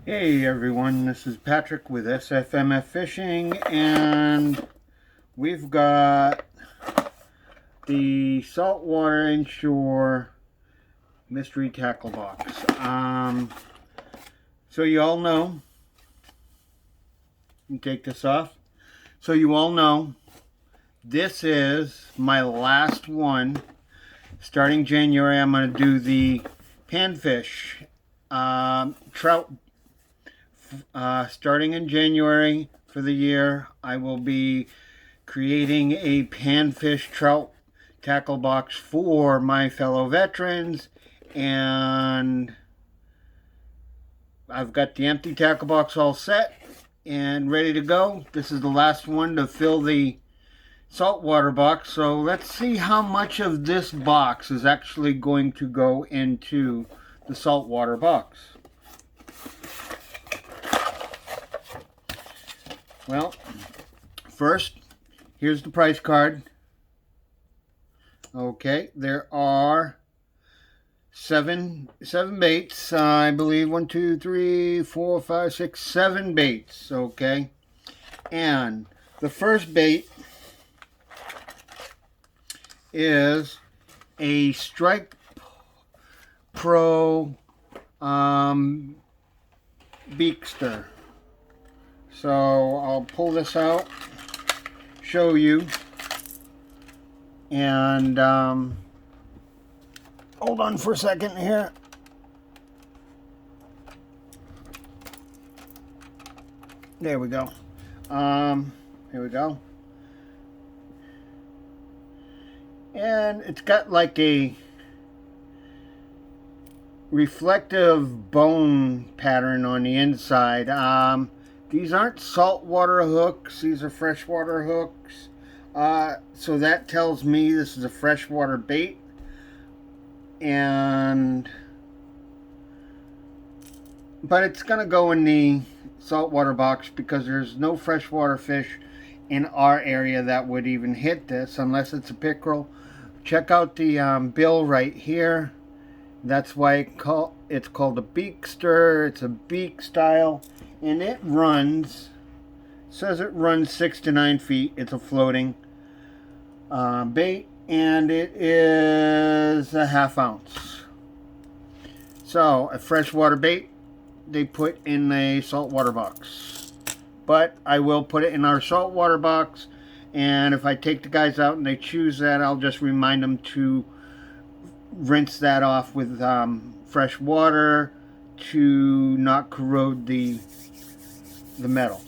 Hey everyone, this is Patrick with SFMF Fishing, and we've got the saltwater inshore mystery tackle box. So you all know, you take this off. So you all know, this is my last one. Starting January, I'm going to do the panfish trout. Starting in January for the year, I will be creating a panfish trout tackle box for my fellow veterans, and I've got the empty tackle box all set and ready to go. This is the last one to fill the saltwater box, so let's see how much of this box is actually going to go into the saltwater box. Well, first, here's the price card. Okay, there are seven baits. I believe 1, 2, 3, 4, 5, 6, 7 baits. Okay, and the first bait is a Strike Pro Beakster. So I'll pull this out, show you, and hold on for a second here. There we go. Here we go. And it's got like a reflective bone pattern on the inside. These aren't saltwater hooks, these are freshwater hooks. So that tells me this is a freshwater bait. But it's going to go in the saltwater box because there's no freshwater fish in our area that would even hit this unless it's a pickerel. Check out the bill right here. That's why it's called a beakster. It's a beak style. And it runs, says it runs 6 to 9 feet. It's a floating bait, and it is a ½ ounce. So a freshwater bait they put in a saltwater box, but I will put it in our saltwater box. And if I take the guys out and they choose that, I'll just remind them to rinse that off with fresh water to not corrode the metal.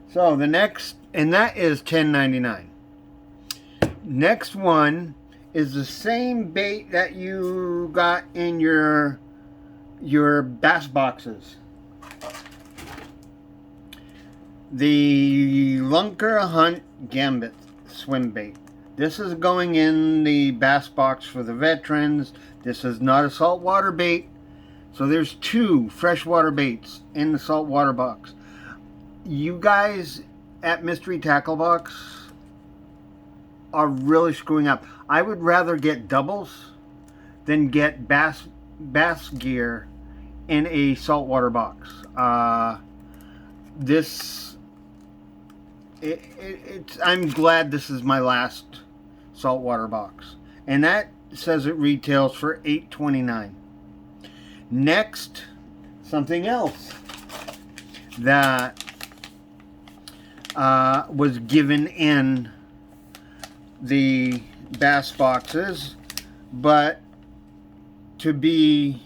So the next, and that is $10.99. Next one is the same bait that you got in your bass boxes. The Lunker Hunt Gambit swim bait. This is going in the bass box for the veterans. This is not a saltwater bait. So there's 2 freshwater baits in the saltwater box. You guys at Mystery Tackle Box are really screwing up. I would rather get doubles than get bass gear in a saltwater box. I'm glad this is my last saltwater box. And that says it retails for $8.29. Next, something else that was given in the bass boxes, but to be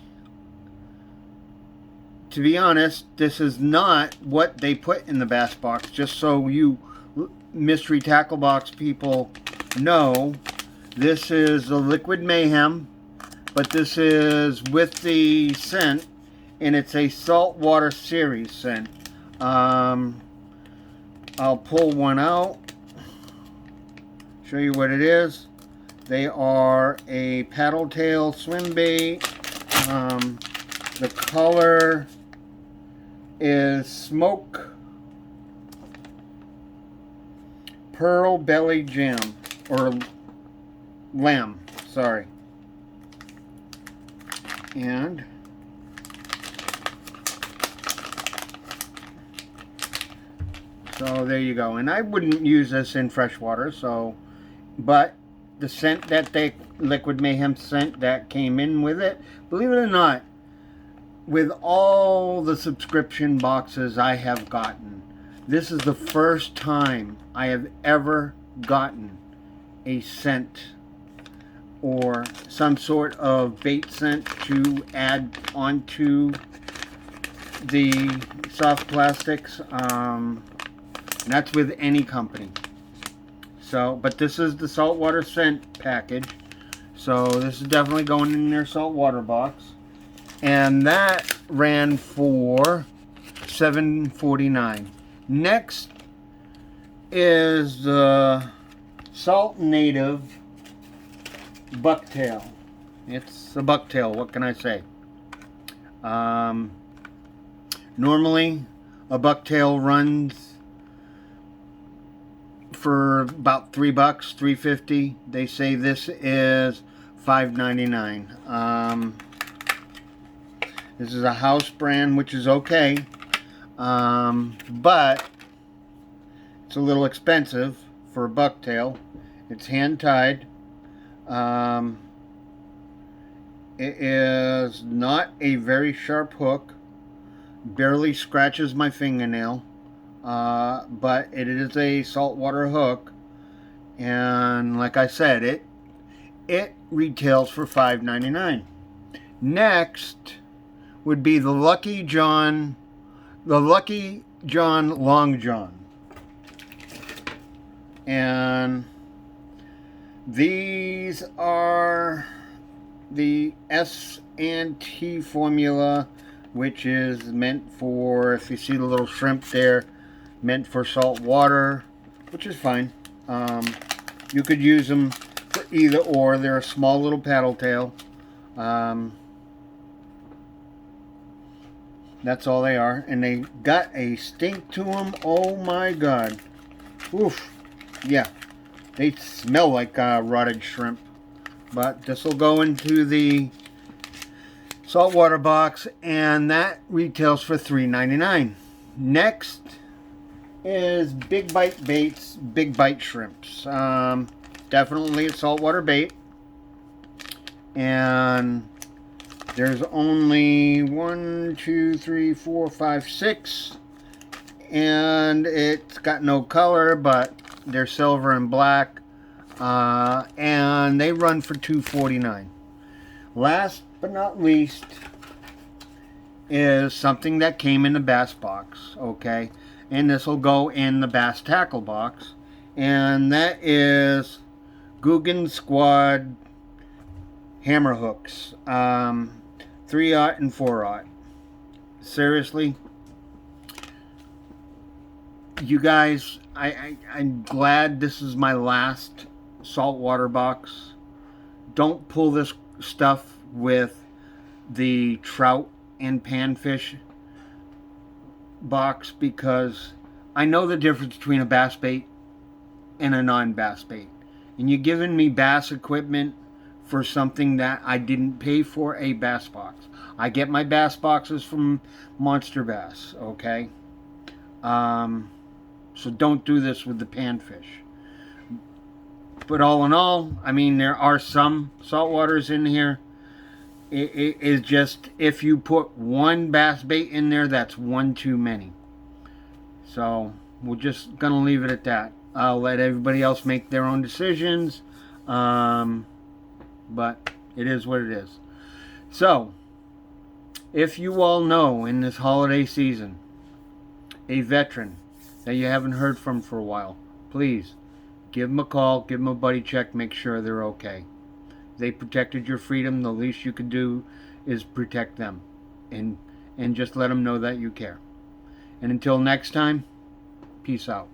honest, this is not what they put in the bass box. Just so you Mystery Tackle Box people know, this is a Liquid Mayhem, but this is with the scent, and it's a saltwater series scent. I'll pull one out, show you what it is. They are a paddle tail swim bait. The color is smoke pearl belly jam, or lamb, sorry. And So there you go. And I wouldn't use this in freshwater, so, but the scent that Liquid Mayhem scent that came in with it, believe it or not, with all the subscription boxes I have gotten, this is the first time I have ever gotten a scent or some sort of bait scent to add onto the soft plastics. That's with any company. So, but this is the saltwater scent package. So this is definitely going in their saltwater box. And that ran for $7.49. Next is the Salt Native Bucktail. It's a bucktail, what can I say? Normally a bucktail runs for about $3, $3.50. They say this is $5.99. This is a house brand, which is okay, but it's a little expensive for a bucktail. It's hand tied. It is not a very sharp hook. Barely scratches my fingernail. But it is a saltwater hook, and like I said, it retails for $5.99. Next would be the Lucky John Long John, and these are the S&T formula, which is meant for, if you see the little shrimp there, meant for salt water, which is fine. You could use them for either or. They're a small little paddle tail. That's all they are. And they got a stink to them. Oh my god. Oof. Yeah. They smell like rotted shrimp. But this will go into the saltwater box, and that retails for $3.99. Next is Big Bite Baits, Big Bite Shrimps. Definitely a saltwater bait. And there's only 1, 2, 3, 4, 5, 6. And it's got no color, but they're silver and black. And they run for $2.49. Last but not least is something that came in the bass box, okay? And this will go in the bass tackle box, and that is Googan Squad hammer hooks, 3/0 and 4/0. Seriously, you guys, I'm glad this is my last saltwater box. Don't pull this stuff with the trout and panfish box, because I know the difference between a bass bait and a non-bass bait, and you're giving me bass equipment for something that I didn't pay for. A bass box. I get my bass boxes from Monster Bass, okay? So don't do this with the panfish. But all in all, I mean, there are some saltwaters in here. It is just, if you put one bass bait in there, that's one too many. So we're just gonna leave it at that. I'll let everybody else make their own decisions, but it is what it is. So if you all know, in this holiday season, a veteran that you haven't heard from for a while, please give them a call, give them a buddy check, make sure they're okay. They protected your freedom. The least you can do is protect them, and just let them know that you care. And until next time, peace out.